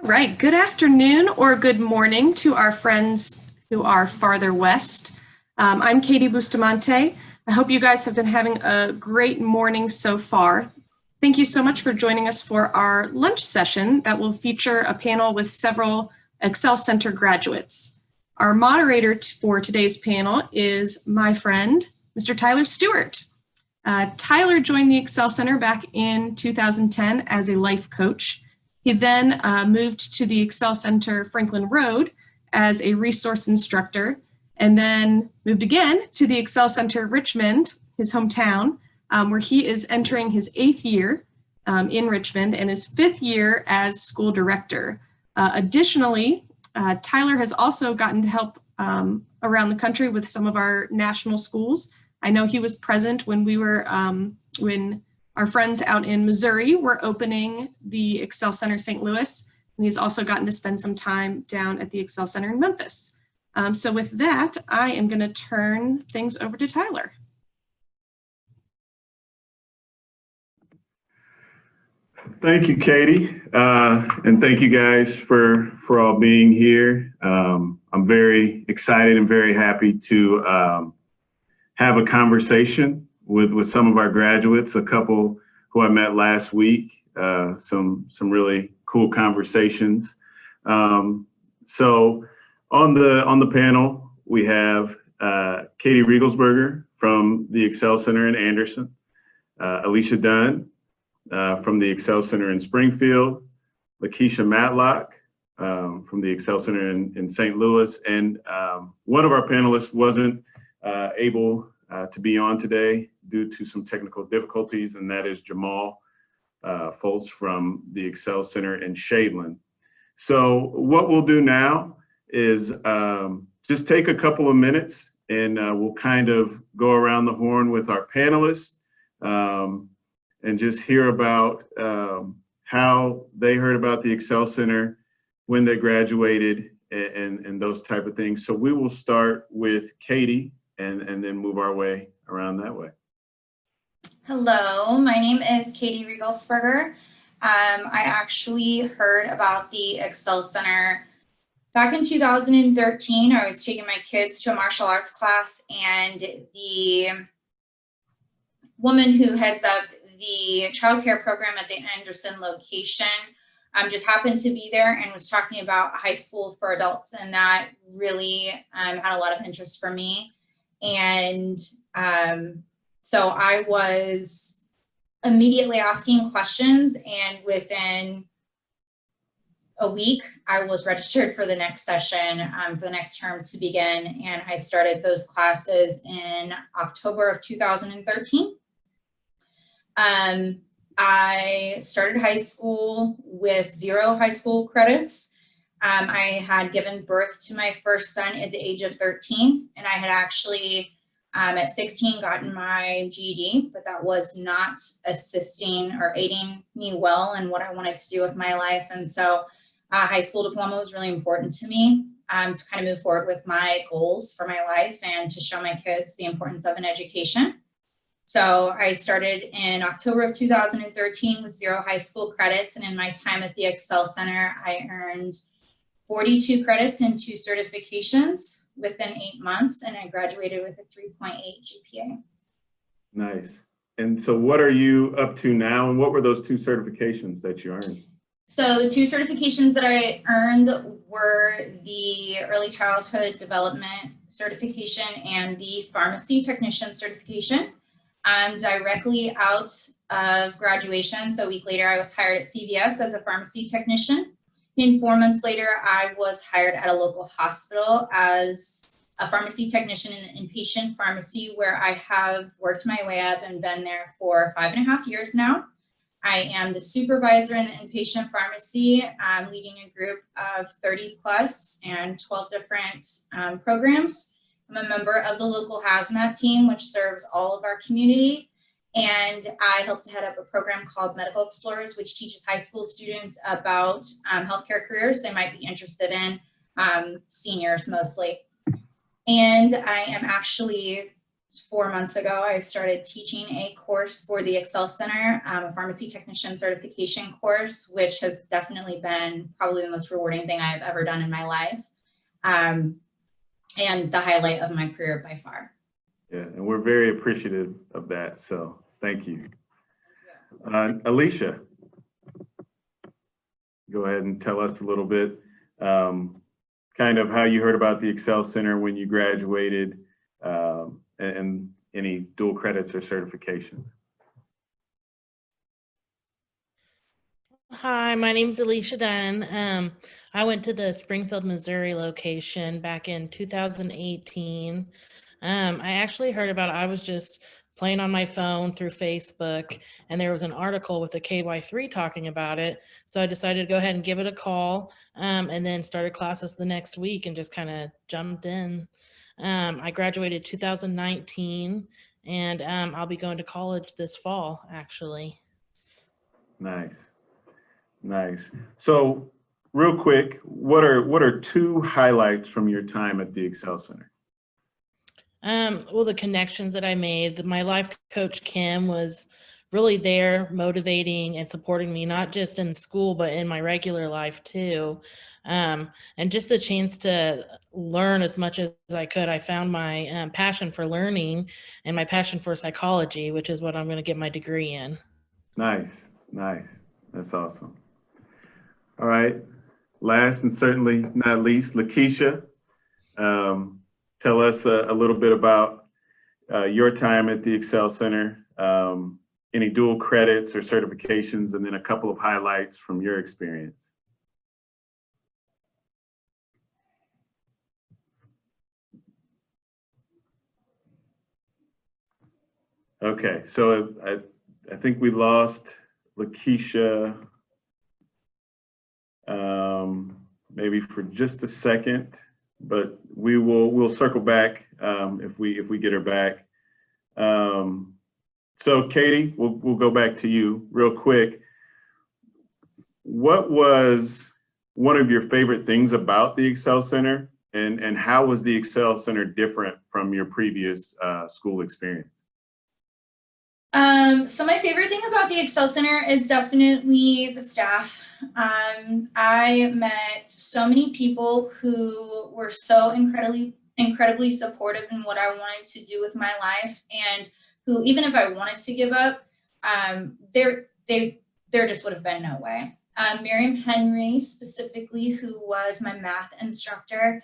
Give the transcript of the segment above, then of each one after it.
Right. Good afternoon or good morning to our friends who are farther west. I'm Katie Bustamante. I hope you guys have been having a great morning so far. Thank you so much for joining us for our lunch session that will feature a panel with several Excel Center graduates. Our moderator for today's panel is my friend, Mr. Tyler Stewart. Tyler joined the Excel Center back in 2010 as a life coach. He then moved to the Excel Center Franklin Road as a resource instructor, and then moved again to the Excel Center Richmond, his hometown, where he is entering his 8th year in Richmond and his 5th year as school director. Additionally, Tyler has also gotten to help around the country with some of our national schools. I know he was present when we were, when our friends out in Missouri were opening the Excel Center St. Louis, and he's also gotten to spend some time down at the Excel Center in Memphis. So with that, I am going to turn things over to Tyler. Thank you, Katie, and thank you guys for all being here. I'm very excited and very happy to have a conversation with some of our graduates, a couple who I met last week, some really cool conversations. So on the panel, we have Katie Riegelsberger from the Excel Center in Anderson, Alicia Dunn from the Excel Center in Springfield, Lakeisha Matlock from the Excel Center in St. Louis, and one of our panelists wasn't able to be on today due to some technical difficulties, and that is Jamal Foltz from the Excel Center in Shadeland. So what we'll do now is just take a couple of minutes and we'll kind of go around the horn with our panelists and just hear about how they heard about the Excel Center, when they graduated, and those type of things. So we will start with Katie and then move our way around that way. Hello, my name is Katie Riegelsberger. I actually heard about the Excel Center back in 2013. I was taking my kids to a martial arts class, and the woman who heads up the childcare program at the Anderson location just happened to be there and was talking about high school for adults, and that really had a lot of interest for me. And so I was immediately asking questions, and within a week, I was registered for the next session, for the next term to begin, and I started those classes in October of 2013. I started high school with 0 high school credits. I had given birth to my first son at the age of 13, and I had actually at 16 gotten my GED, but that was not assisting or aiding me well in what I wanted to do with my life. And so high school diploma was really important to me to kind of move forward with my goals for my life and to show my kids the importance of an education. So I started in October of 2013 with 0 high school credits, and in my time at the Excel Center, I earned 42 credits and 2 certifications within 8 months, and I graduated with a 3.8 GPA. Nice. And so what are you up to now, and what were those 2 certifications that you earned? So the 2 certifications that I earned were the Early Childhood Development certification and the Pharmacy Technician certification. Directly out of graduation, so a week later, I was hired at CVS as a pharmacy technician. And 4 months later, I was hired at a local hospital as a pharmacy technician in an inpatient pharmacy, where I have worked my way up and been there for 5.5 years now. I am the supervisor in the inpatient pharmacy, leading a group of 30 plus and 12 different programs. I'm a member of the local hazmat team, which serves all of our community. And I help to head up a program called Medical Explorers, which teaches high school students about healthcare careers they might be interested in, seniors mostly. And I am actually 4 months ago, I started teaching a course for the Excel Center, a pharmacy technician certification course, which has definitely been probably the most rewarding thing I've ever done in my life, and the highlight of my career by far. Yeah, and we're very appreciative of that. So thank you. Alicia, go ahead and tell us a little bit, kind of how you heard about the Excel Center when you graduated, and any dual credits or certifications. Hi, my name is Alicia Dunn. I went to the Springfield, Missouri location back in 2018. I actually heard about it. I was just playing on my phone through Facebook, and there was an article with a KY3 talking about it. So I decided to go ahead and give it a call, and then started classes the next week and just kind of jumped in. I graduated 2019, and I'll be going to college this fall, actually. Nice, nice. So real quick, what are 2 highlights from your time at the Excel Center? Well, the connections that I made, my life coach, Kim, was really there motivating and supporting me, not just in school, but in my regular life too. And just the chance to learn as much as I could. I found my passion for learning and my passion for psychology, which is what I'm going to get my degree in. Nice, nice. That's awesome. All right. Last and certainly not least, Lakeisha, tell us a little bit about your time at the Excel Center, any dual credits or certifications, and then a couple of highlights from your experience. Okay, so I think we lost Lakeisha maybe for just a second, but we'll circle back if we get her back. So Katie, we'll go back to you real quick. What was one of your favorite things about the Excel Center, and how was the Excel Center different from your previous school experience? So my favorite thing about the Excel Center is definitely the staff. I met so many people who were so incredibly supportive in what I wanted to do with my life, and who, even if I wanted to give up, there just would have been no way. Miriam Henry specifically, who was my math instructor,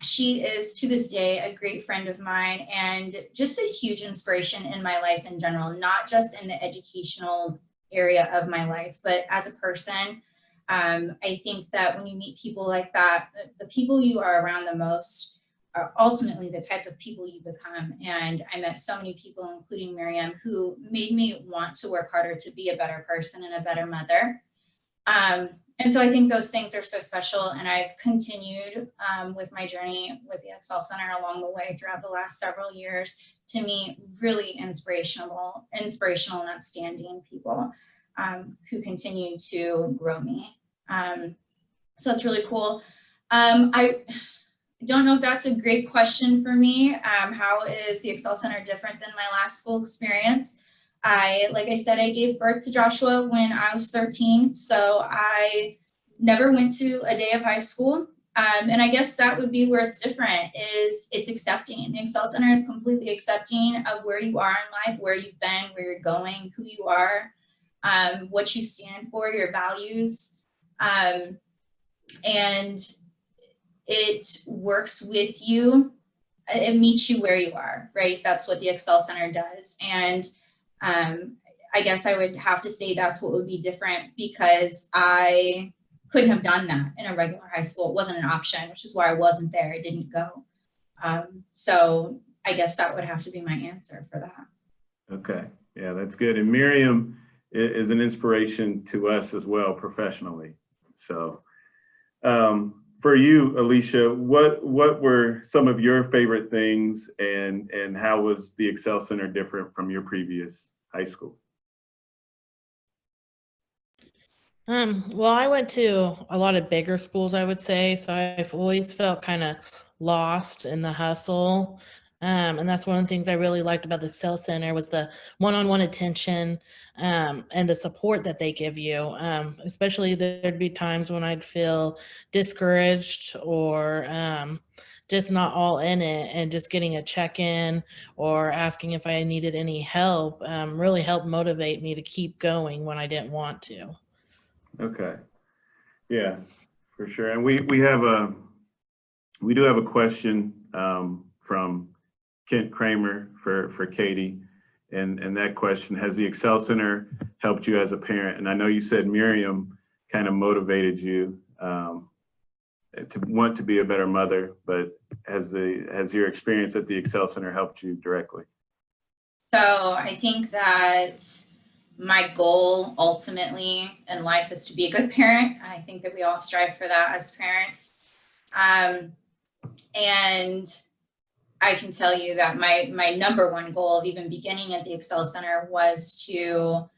she is to this day a great friend of mine and just a huge inspiration in my life in general, not just in the educational area of my life, but as a person. I think that when you meet people like that, the people you are around the most are ultimately the type of people you become. And I met so many people, including Miriam, who made me want to work harder to be a better person and a better mother. And so I think those things are so special, and I've continued with my journey with the Excel Center along the way throughout the last several years to meet really inspirational and upstanding people who continue to grow me. So that's really cool. I don't know if that's a great question for me. How is the Excel Center different than my last school experience? Like I said, I gave birth to Joshua when I was 13, so I never went to a day of high school. And I guess that would be where it's different, is it's accepting. The Excel Center is completely accepting of where you are in life, where you've been, where you're going, who you are, what you stand for, your values. And it works with you. It meets you where you are, right? That's what the Excel Center does. And I guess I would have to say that's what would be different, because I couldn't have done that in a regular high school. It wasn't an option, which is why I wasn't there. I didn't go. So I guess that would have to be my answer for that. Okay, yeah, that's good. And Miriam is an inspiration to us as well professionally. So for you, Alicia, what were some of your favorite things, and how was the Excel Center different from your previous high school? Well, I went to a lot of bigger schools, I would say, so I've always felt kind of lost in the hustle. And that's one of the things I really liked about the Excel Center was the one-on-one attention and the support that they give you. Especially there'd be times when I'd feel discouraged or just not all in it, and just getting a check-in or asking if I needed any help really helped motivate me to keep going when I didn't want to. Okay. Yeah, for sure. And we do have a question from Kent Kramer for Katie. And that question, has the Excel Center helped you as a parent? And I know you said Miriam kind of motivated you to want to be a better mother, but has your experience at the Excel Center helped you directly? So I think that my goal ultimately in life is to be a good parent. I think that we all strive for that as parents. And I can tell you that my number one goal of even beginning at the Excel Center was to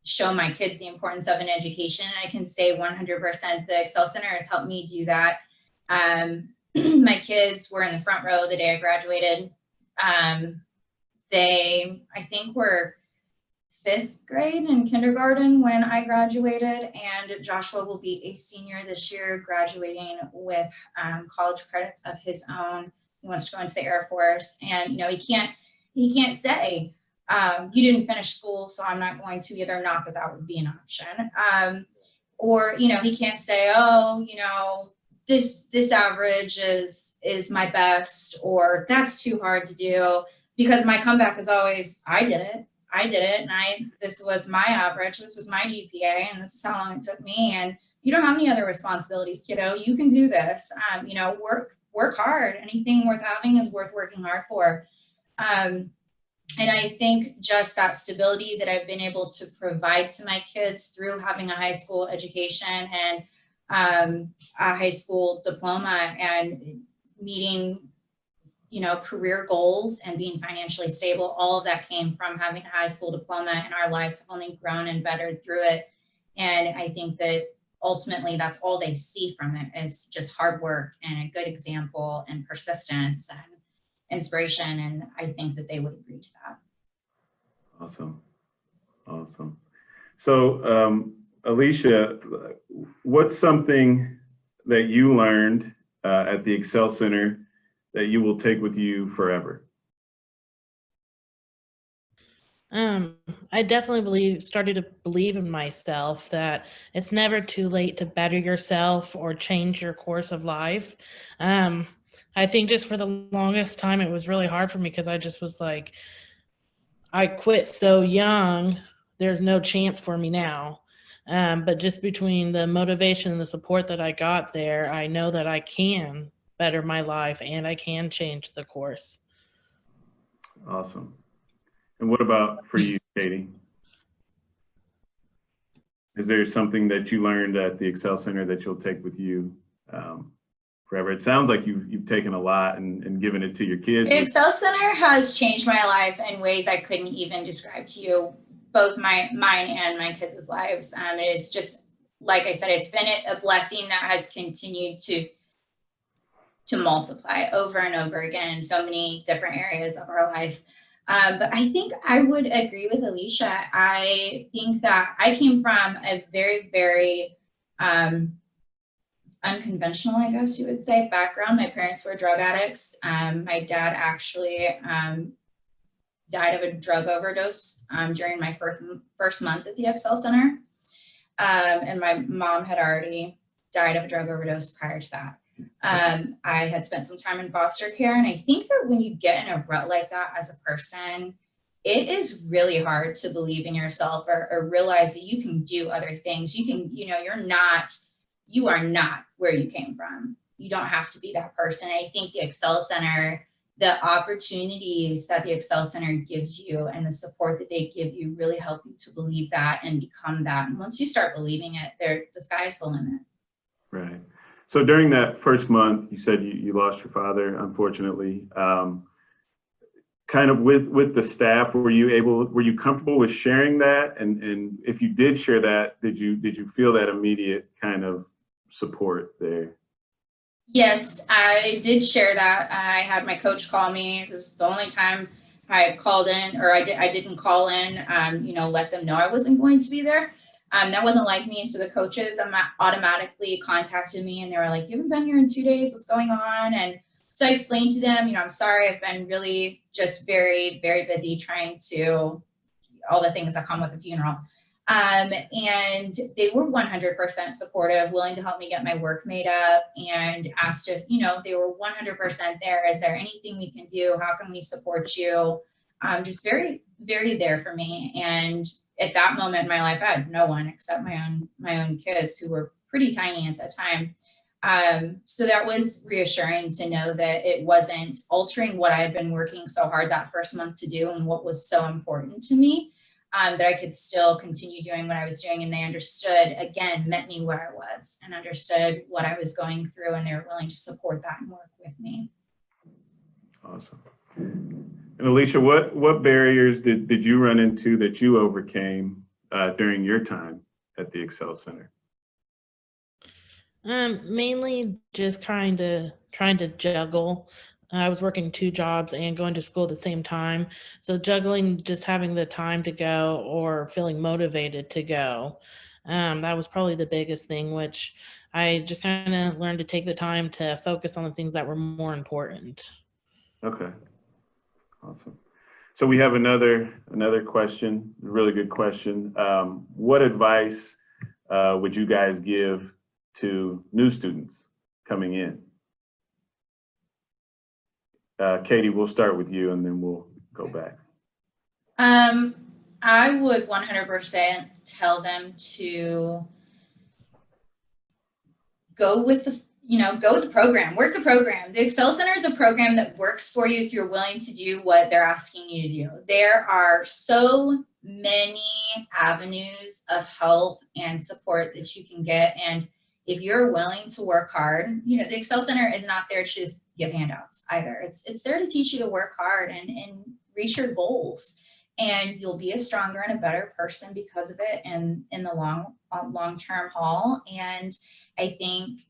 show my kids the importance of an education. I can say 100% the Excel Center has helped me do that. My kids were in the front row the day I graduated. They, I think, were 5th grade in kindergarten when I graduated, and Joshua will be a senior this year, graduating with college credits of his own. He wants to go into the Air Force, and he can't say you didn't finish school, so I'm not going to either. Not that that would be an option, or he can't say, oh, this average is my best, or that's too hard to do, because my comeback is always, I did it, and this was my average, this was my GPA, and this is how long it took me, and you don't have any other responsibilities, kiddo. You can do this. Work hard. Anything worth having is worth working hard for. And I think just that stability that I've been able to provide to my kids through having a high school education and a high school diploma and meeting career goals and being financially stable, all of that came from having a high school diploma, and our lives have only grown and bettered through it. And I think that ultimately that's all they see from it is just hard work and a good example and persistence and inspiration. And I think that they would agree to that. Awesome. So Alicia, what's something that you learned at the Excel Center that you will take with you forever? I definitely started to believe in myself, that it's never too late to better yourself or change your course of life. I think just for the longest time, it was really hard for me because I just was like, I quit so young, there's no chance for me now. But just between the motivation and the support that I got there, I know that I can better my life and I can change the course. Awesome. And what about for you, Katie? Is there something that you learned at the Excel Center that you'll take with you forever? It sounds like you've taken a lot and given it to your kids. The Excel Center has changed my life in ways I couldn't even describe to you, both mine and my kids' lives. It is just, like I said, it's been a blessing that has continued to multiply over and over again in so many different areas of our life. But I think I would agree with Alicia. I think that I came from a very, very unconventional, I guess you would say, background. My parents were drug addicts. My dad actually died of a drug overdose during my first month at the Excel Center. And my mom had already died of a drug overdose prior to that. I had spent some time in foster care, and I think that when you get in a rut like that as a person, it is really hard to believe in yourself or realize that you can do other things. You can, you are not where you came from. You don't have to be that person. I think the Excel Center, the opportunities that the Excel Center gives you and the support that they give you really help you to believe that and become that. And once you start believing it, the sky's the limit. Right. So during that first month, you said you lost your father, unfortunately. Kind of with the staff, were you comfortable with sharing that? And if you did share that, did you feel that immediate kind of support there? Yes, I did share that. I had my coach call me. It was the only time I called in, or I didn't call in, let them know I wasn't going to be there. That wasn't like me. So the coaches automatically contacted me and they were like, you haven't been here in 2 days. What's going on? And so I explained to them, I'm sorry. I've been really just very, very busy trying to all the things that come with a funeral. And they were 100% supportive, willing to help me get my work made up, and asked if, they were 100% there. Is there anything we can do? How can we support you? Just very, very there for me. And at that moment in my life, I had no one except my own kids, who were pretty tiny at the time. So that was reassuring to know that it wasn't altering what I had been working so hard that first month to do and what was so important to me. That I could still continue doing what I was doing. And they understood, again, met me where I was and understood what I was going through. And they were willing to support that and work with me. Awesome. And Alicia, what barriers did you run into that you overcame during your time at the Excel Center? Mainly just trying to juggle. I was working 2 jobs and going to school at the same time. So juggling just having the time to go or feeling motivated to go. That was probably the biggest thing, which I just kind of learned to take the time to focus on the things that were more important. Okay, awesome. So we have another question, a really good question. What advice would you guys give to new students coming in? Katie, we'll start with you and then we'll go back. I would 100% tell them to go with the program, work the program. The Excel Center is a program that works for you if you're willing to do what they're asking you to do. There are so many avenues of help and support that you can get. And if you're willing to work hard, the Excel Center is not there to just give handouts either. It's there to teach you to work hard and reach your goals. And you'll be a stronger and a better person because of it, and in the long-term haul. And I think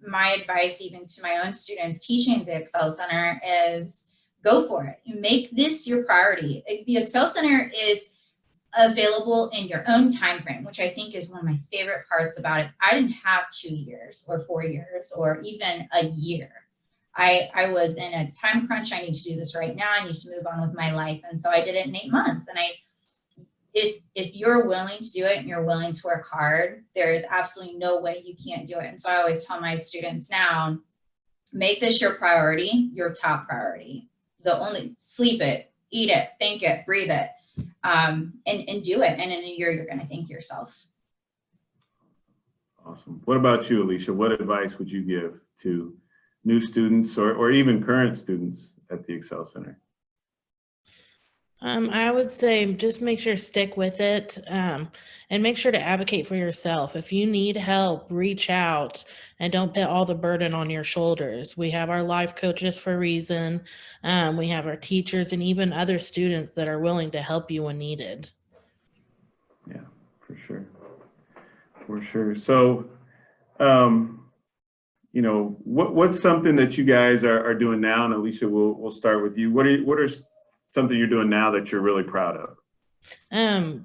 my advice, even to my own students teaching at the Excel Center, is go for it. You make this your priority. The Excel Center is available in your own time frame, which I think is one of my favorite parts about it. I didn't have 2 years or 4 years or even a year. I was in a time crunch. I need to do this right now. I need to move on with my life. And so I did it in 8 months. And if you're willing to do it and you're willing to work hard, there is absolutely no way you can't do it. And so I always tell my students now, make this your priority, your top priority. Sleep it, eat it, think it, breathe it, and do it. And in a year, you're going to thank yourself. Awesome. What about you, Alicia? What advice would you give to new students or even current students at the Excel Center? I would say just make sure to stick with it, and make sure to advocate for yourself. If you need help, reach out and don't put all the burden on your shoulders. We have our life coaches for a reason. We have our teachers and even other students that are willing to help you when needed. Yeah, for sure. For sure. So, what's something that you guys are doing now? And Alicia, we'll start with you. What are something you're doing now that you're really proud of?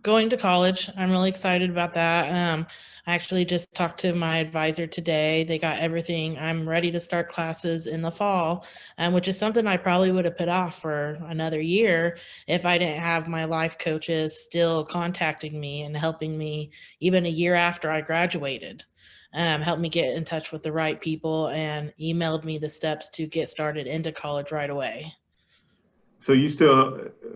Going to college. I'm really excited about that. I actually just talked to my advisor today. They got everything. I'm ready to start classes in the fall, which is something I probably would have put off for another year if I didn't have my life coaches still contacting me and helping me even a year after I graduated. Helped me get in touch with the right people and emailed me the steps to get started into college right away. So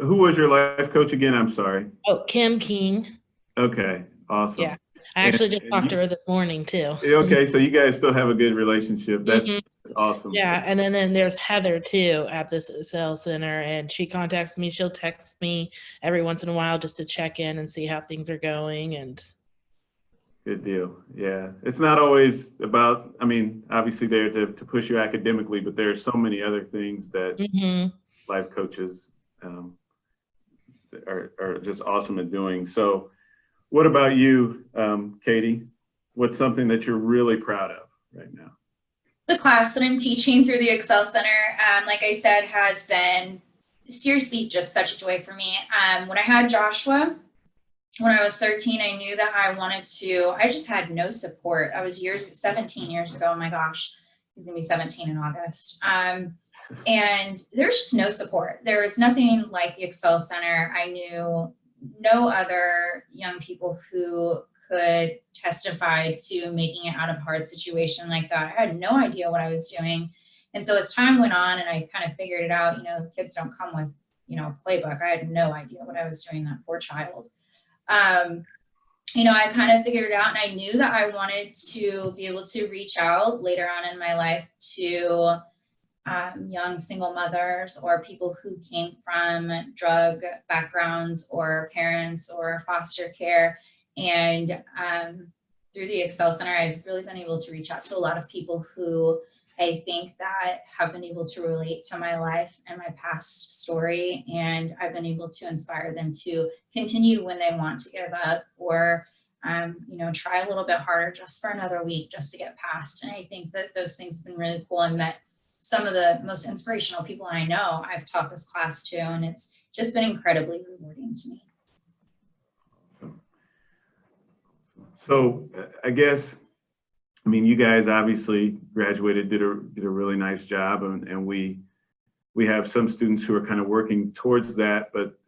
who was your life coach again? I'm sorry. Oh, Kim King. Okay, awesome. Yeah, I actually just talked to her this morning too. Okay, so you guys still have a good relationship. That's awesome. Yeah, and then there's Heather too at this Excel Center, and she contacts me. She'll text me every once in a while just to check in and see how things are going. And good deal. Yeah, it's not always about, obviously they're to push you academically, but there are so many other things that life coaches are just awesome at doing. So what about you, Katie? What's something that you're really proud of right now? the class that I'm teaching through the Excel Center, like I said, has been seriously just such a joy for me. When I had Joshua, when I was 13, I knew that I just had no support. I was 17 years ago. Oh my gosh, he's gonna be 17 in August. And there's just no support. There was nothing like the Excel Center. I knew no other young people who could testify to making it out of a hard situation like that. I had no idea what I was doing. And so as time went on and I kind of figured it out, kids don't come with, a playbook. I had no idea what I was doing, that poor child. I kind of figured it out, and I knew that I wanted to be able to reach out later on in my life to young single mothers or people who came from drug backgrounds or parents or foster care. And through the Excel Center, I've really been able to reach out to a lot of people who I think that have been able to relate to my life and my past story. And I've been able to inspire them to continue when they want to give up or, try a little bit harder just for another week, just to get past. And I think that those things have been really cool and met some of the most inspirational people I know I've taught this class to, and it's just been incredibly rewarding to me. So I guess, you guys obviously graduated, did a really nice job, and we have some students who are kind of working towards that, but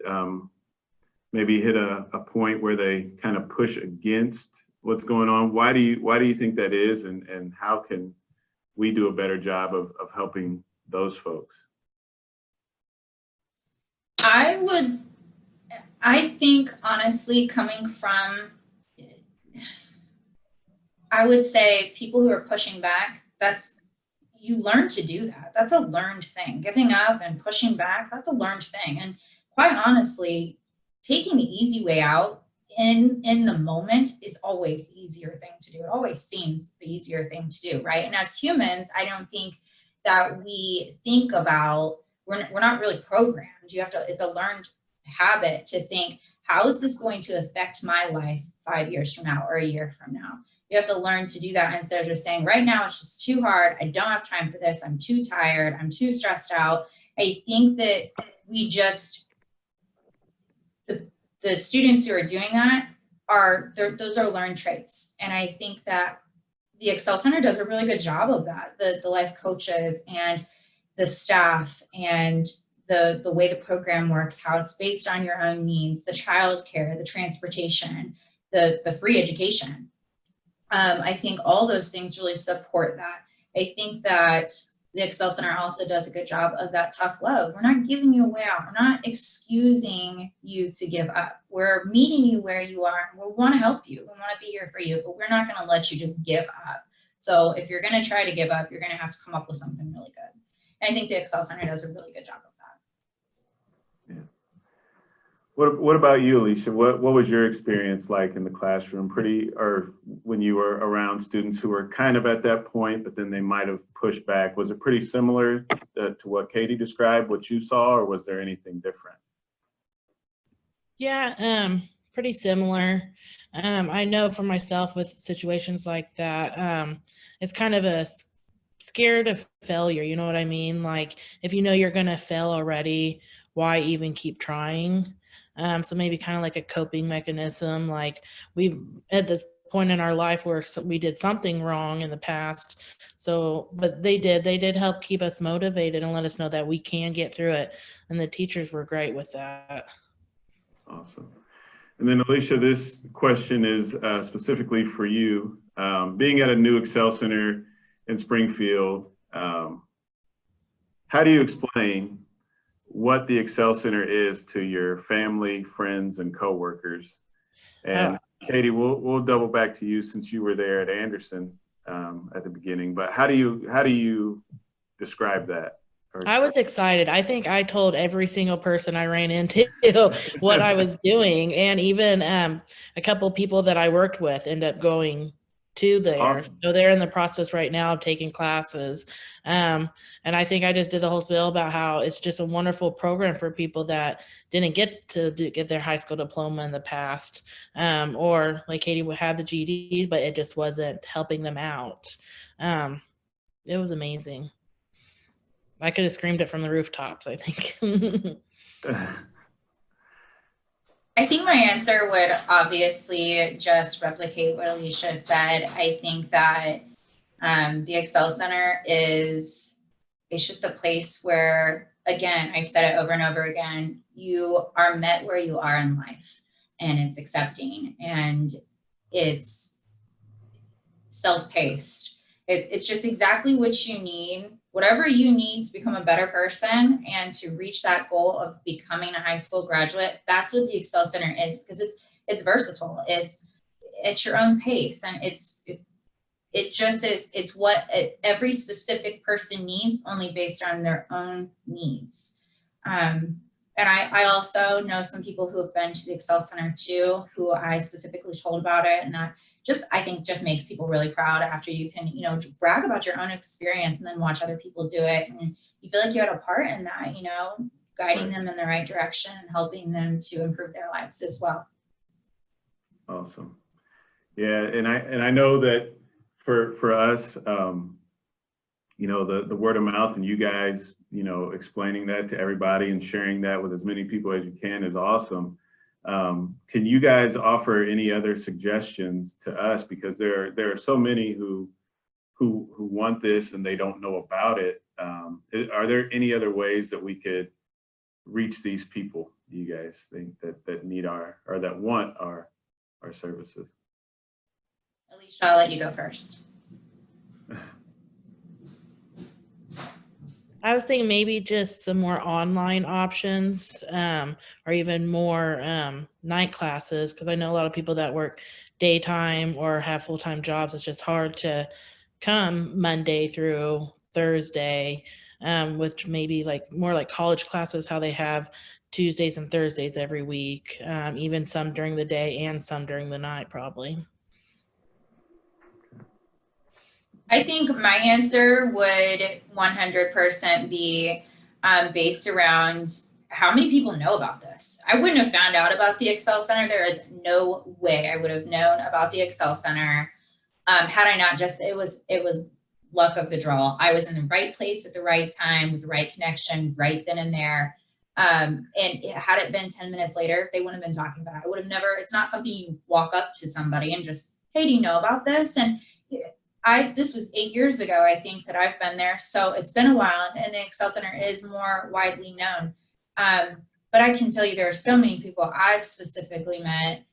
maybe hit a point where they kind of push against what's going on. Why do you think that is, and how can we do a better job of helping those folks? I think honestly, coming from, I would say people who are pushing back, you learn to do that. That's a learned thing. Giving up and pushing back, that's a learned thing. And quite honestly, taking the easy way out in the moment is always the easier thing to do. It always seems the easier thing to do, right? And as humans, I don't think that we think about, we're not really programmed. It's a learned habit to think, how is this going to affect my life 5 years from now or a year from now? You have to learn to do that instead of just saying, right now it's just too hard. I don't have time for this. I'm too tired. I'm too stressed out. I think that the students who are doing that those are learned traits. And I think that the Excel Center does a really good job of that. The life coaches and the staff and the way the program works, how it's based on your own needs, the childcare, the transportation, the free education. I think all those things really support that. I think that the Excel Center also does a good job of that tough love. We're not giving you a way out. We're not excusing you to give up. We're meeting you where you are. We want to help you. We want to be here for you, but we're not going to let you just give up. So if you're going to try to give up, you're going to have to come up with something really good. And I think the Excel Center does a really good job of that. Yeah. What about you, Alicia? What was your experience like in the classroom? Or when you were around students who were kind of at that point, but then they might have pushed back? Was it pretty similar to what Katie described, what you saw, or was there anything different? Yeah, pretty similar. I know for myself with situations like that, it's kind of a scared of failure. You know what I mean? Like, if you know you're going to fail already, why even keep trying? So maybe kind of like a coping mechanism. Like, we at this point in our life where we did something wrong in the past. So, but they did help keep us motivated and let us know that we can get through it. And the teachers were great with that. Awesome. And then Alicia, this question is specifically for you. Being at a new Excel Center in Springfield, how do you explain what the Excel Center is to your family, friends, and coworkers? And Katie, we'll double back to you since you were there at Anderson at the beginning. But how do you describe that? I was excited. I think I told every single person I ran into what I was doing, and even a couple people that I worked with ended up going to there. Awesome. So they're in the process right now of taking classes. And I think I just did the whole spiel about how it's just a wonderful program for people that didn't get to get their high school diploma in the past, or like Katie had the GED, but it just wasn't helping them out. It was amazing. I could have screamed it from the rooftops, I think. I think my answer would obviously just replicate what Alicia said. I think that the Excel Center it's just a place where, again, I've said it over and over again, you are met where you are in life, and it's accepting, and it's self-paced. It's just exactly what you need, whatever you need to become a better person and to reach that goal of becoming a high school graduate. That's what the Excel Center is, because it's versatile. It's at your own pace, and it just is, it's what every specific person needs, only based on their own needs. And I also know some people who have been to the Excel Center too, who I specifically told about it. And that just, I think, just makes people really proud after you can, you know, brag about your own experience and then watch other people do it. And you feel like you had a part in that, you know, guiding them in the right direction and helping them to improve their lives as well. Awesome. Yeah, and I know that for us, you know, the word of mouth and you guys, you know, explaining that to everybody and sharing that with as many people as you can is awesome. Can you guys offer any other suggestions to us? Because there are so many who want this and they don't know about it. Are there any other ways that we could reach these people, you guys think, that need our, or that want our services? Alicia, I'll let you go first. I was thinking maybe just some more online options, or even more night classes, because I know a lot of people that work daytime or have full-time jobs. It's just hard to come Monday through Thursday, with maybe like more like college classes, how they have Tuesdays and Thursdays every week, even some during the day and some during the night, probably. I think my answer would 100% be based around how many people know about this. I wouldn't have found out about the Excel Center. There is no way I would have known about the Excel Center had I not just, it was luck of the draw. I was in the right place at the right time with the right connection right then and there. And had it been 10 minutes later, they wouldn't have been talking about it. I would have never, it's not something you walk up to somebody and just, hey, do you know about this? And this was 8 years ago, I think, that I've been there. So it's been a while, and the Excel Center is more widely known. But I can tell you there are so many people I've specifically met,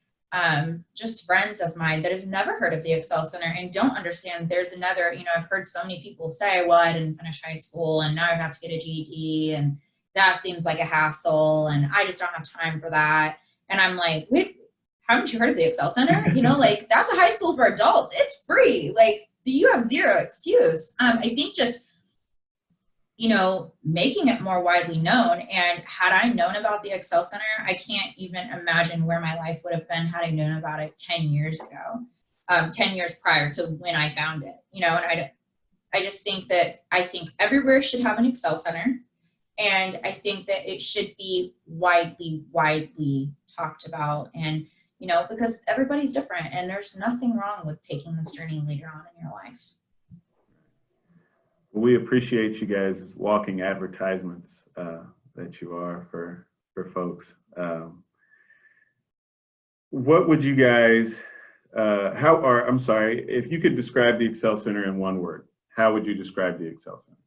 just friends of mine, that have never heard of the Excel Center and don't understand there's another, you know, I've heard so many people say, well, I didn't finish high school and now I have to get a GED and that seems like a hassle and I just don't have time for that. And I'm like, wait, haven't you heard of the Excel Center? You know, like, that's a high school for adults. It's free. Like, you have zero excuse. I think just, you know, making it more widely known. And had I known about the Excel Center, I can't even imagine where my life would have been had I known about it 10 years ago, 10 years prior to when I found it, you know. And I just think that I think everywhere should have an Excel Center. And I think that it should be widely talked about. And, you know, because everybody's different and there's nothing wrong with taking this journey later on in your life. We appreciate you guys walking advertisements that you are for folks. What would you guys, I'm sorry, if you could describe the Excel Center in one word, how would you describe the Excel Center?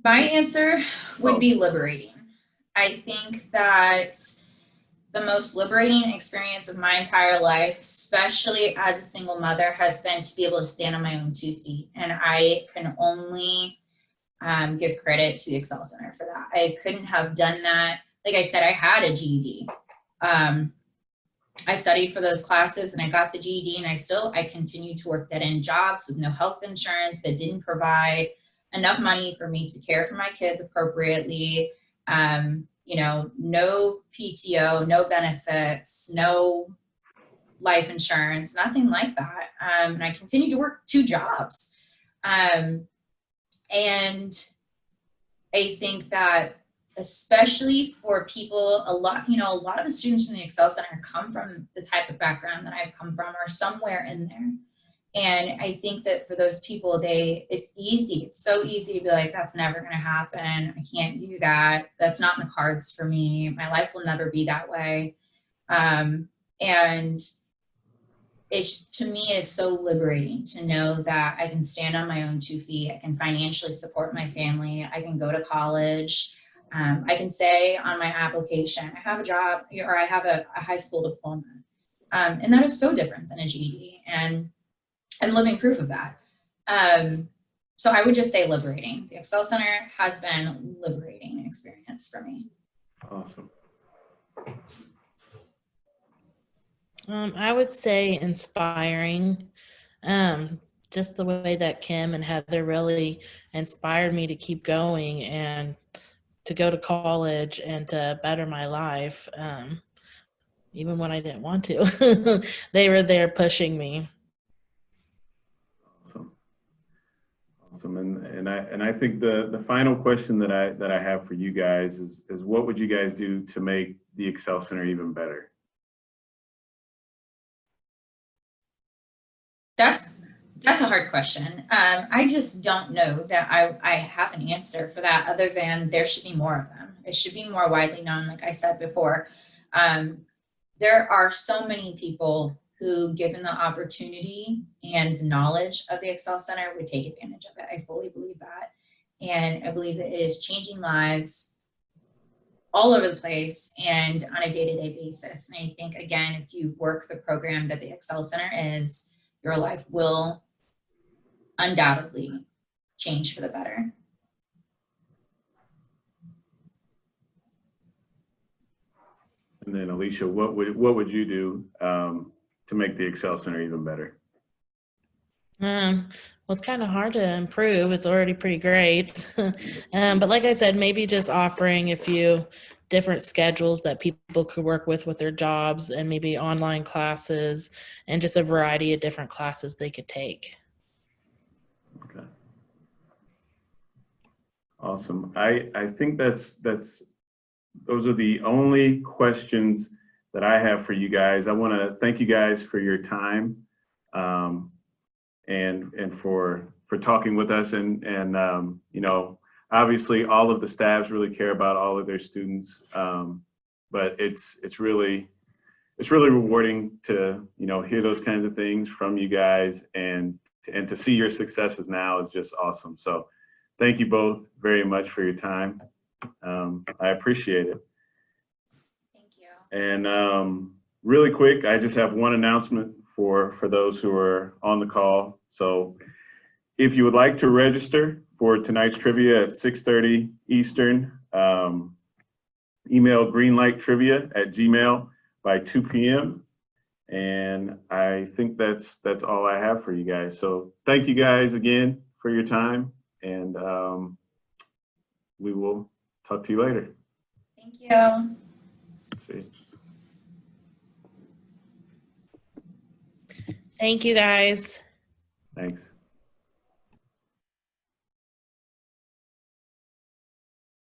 My answer would be liberating. I think that the most liberating experience of my entire life, especially as a single mother, has been to be able to stand on my own 2 feet. And I can only give credit to the Excel Center for that. I couldn't have done that. Like I said, I had a GED. I studied for those classes and I got the GED, and I continued to work dead-end jobs with no health insurance that didn't provide enough money for me to care for my kids appropriately. You know, no PTO, no benefits, no life insurance, nothing like that. And I continued to work 2 jobs. And I think that especially for people, a lot of the students from the Excel Center come from the type of background that I've come from or somewhere in there. And I think that for those people, it's easy. It's so easy to be like, that's never going to happen. I can't do that. That's not in the cards for me. My life will never be that way. And it's, to me, it's so liberating to know that I can stand on my own 2 feet. I can financially support my family. I can go to college. I can say on my application, I have a job, or I have a high school diploma. And that is so different than a GED. And I'm living proof of that. So I would just say liberating. The Excel Center has been liberating experience for me. Awesome. I would say inspiring. Just the way that Kim and Heather really inspired me to keep going and to go to college and to better my life, even when I didn't want to. They were there pushing me. Awesome. Awesome. And I think the final question that I have for you guys is what would you guys do to make the Excel Center even better? That's a hard question. I just don't know that I have an answer for that, other than there should be more of them. It should be more widely known, like I said before. There are so many people who, given the opportunity and the knowledge of the Excel Center, would take advantage of it. I fully believe that. And I believe that it is changing lives all over the place and on a day-to-day basis. And I think, again, if you work the program that the Excel Center is, your life will undoubtedly change for the better. And then Alicia, what would you do to make the Excel Center even better? Well, it's kind of hard to improve. It's already pretty great. But like I said, maybe just offering a few different schedules that people could work with their jobs, and maybe online classes and just a variety of different classes they could take. Okay. Awesome. I think those are the only questions that I have for you guys. I want to thank you guys for your time, and for talking with us, and you know, obviously all of the staffs really care about all of their students, but it's really rewarding to, you know, hear those kinds of things from you guys, and to see your successes now is just awesome. So thank you both very much for your time. I appreciate it. Thank you. And really quick, I just have one announcement for those who are on the call. So if you would like to register for tonight's trivia at 6:30 Eastern, email greenlighttrivia@gmail.com by 2 p.m. And I think that's all I have for you guys. So thank you guys again for your time, and we will talk to you later. Thank you. See. Thank you, guys.